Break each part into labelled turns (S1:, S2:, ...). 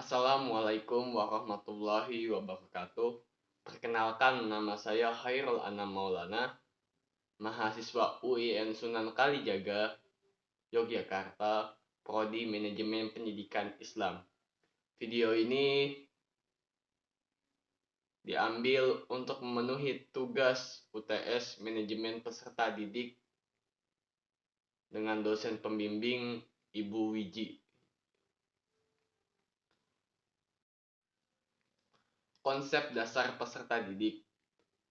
S1: Assalamualaikum warahmatullahi wabarakatuh. Perkenalkan, nama saya Hairul Anam Maulana, mahasiswa UIN Sunan Kalijaga, Yogyakarta, Prodi Manajemen Pendidikan Islam. Video ini diambil untuk memenuhi tugas UTS Manajemen Peserta Didik dengan dosen pembimbing Ibu Wiji. Konsep dasar peserta didik.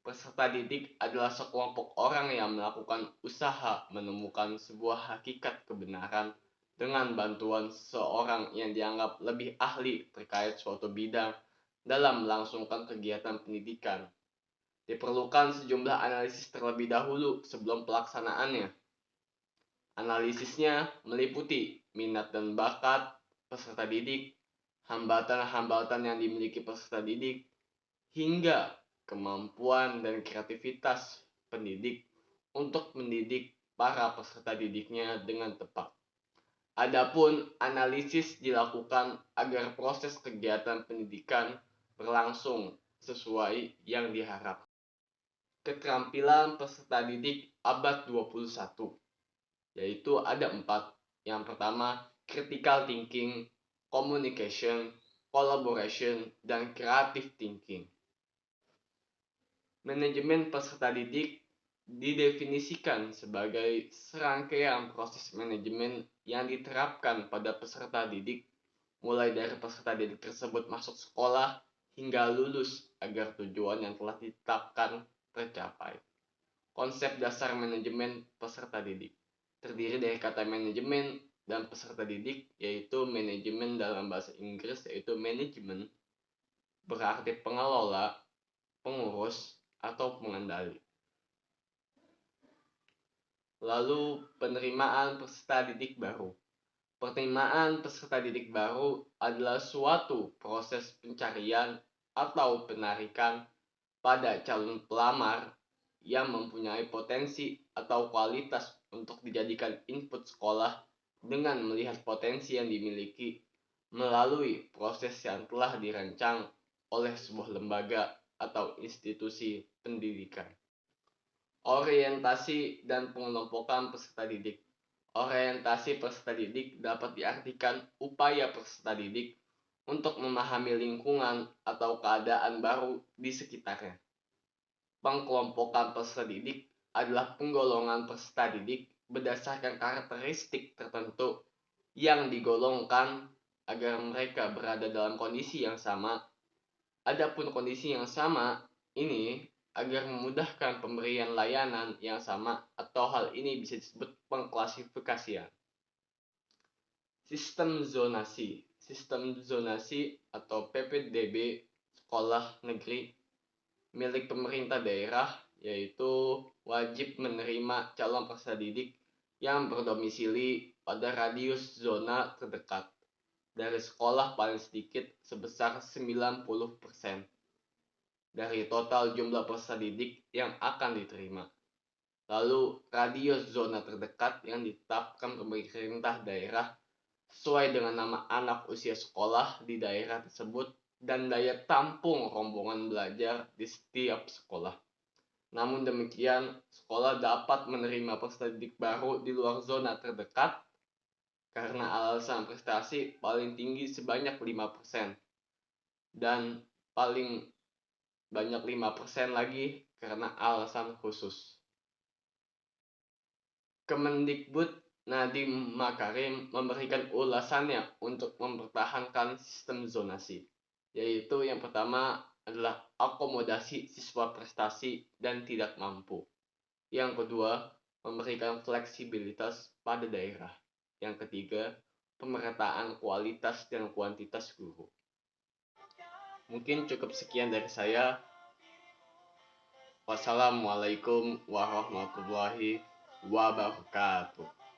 S1: Peserta didik adalah sekelompok orang yang melakukan usaha menemukan sebuah hakikat kebenaran dengan bantuan seorang yang dianggap lebih ahli terkait suatu bidang dalam melangsungkan kegiatan pendidikan. Diperlukan sejumlah analisis terlebih dahulu sebelum pelaksanaannya. Analisisnya meliputi minat dan bakat peserta didik, hambatan-hambatan yang dimiliki peserta didik, hingga kemampuan dan kreativitas pendidik untuk mendidik para peserta didiknya dengan tepat. Adapun analisis dilakukan agar proses kegiatan pendidikan berlangsung sesuai yang diharapkan. Keterampilan peserta didik abad 21, yaitu ada 4. Yang pertama, critical thinking, communication, collaboration, dan creative thinking. Manajemen peserta didik didefinisikan sebagai serangkaian proses manajemen yang diterapkan pada peserta didik, mulai dari peserta didik tersebut masuk sekolah hingga lulus agar tujuan yang telah ditetapkan tercapai. Konsep dasar manajemen peserta didik terdiri dari kata manajemen dan peserta didik, yaitu manajemen dalam bahasa Inggris yaitu management, berarti pengelola, pengurus, atau pengendali. Lalu penerimaan peserta didik baru. Penerimaan peserta didik baru adalah suatu proses pencarian atau penarikan pada calon pelamar yang mempunyai potensi atau kualitas untuk dijadikan input sekolah dengan melihat potensi yang dimiliki melalui proses yang telah dirancang oleh sebuah lembaga atau institusi pendidikan. Orientasi dan pengelompokan peserta didik. Orientasi peserta didik dapat diartikan upaya peserta didik untuk memahami lingkungan atau keadaan baru di sekitarnya. Pengelompokan peserta didik adalah penggolongan peserta didik berdasarkan karakteristik tertentu yang digolongkan agar mereka berada dalam kondisi yang sama. Adapun kondisi yang sama ini agar memudahkan pemberian layanan yang sama, atau hal ini bisa disebut pengklasifikasian. Sistem zonasi. Sistem zonasi atau PPDB sekolah negeri milik pemerintah daerah, yaitu wajib menerima calon peserta didik yang berdomisili pada radius zona terdekat dari sekolah paling sedikit sebesar 90% dari total jumlah peserta didik yang akan diterima. Lalu radius zona terdekat yang ditetapkan pemerintah daerah sesuai dengan nama anak usia sekolah di daerah tersebut dan daya tampung rombongan belajar di setiap sekolah. Namun demikian, sekolah dapat menerima peserta didik baru di luar zona terdekat karena alasan prestasi paling tinggi sebanyak 5% dan paling banyak 5% lagi karena alasan khusus. Kemendikbud Nadiem Makarim memberikan ulasannya untuk mempertahankan sistem zonasi, yaitu yang pertama adalah akomodasi siswa prestasi dan tidak mampu. Yang kedua, memberikan fleksibilitas pada daerah. Yang ketiga, pemerataan kualitas dan kuantitas guru. Mungkin cukup sekian dari saya. Wassalamualaikum warahmatullahi wabarakatuh.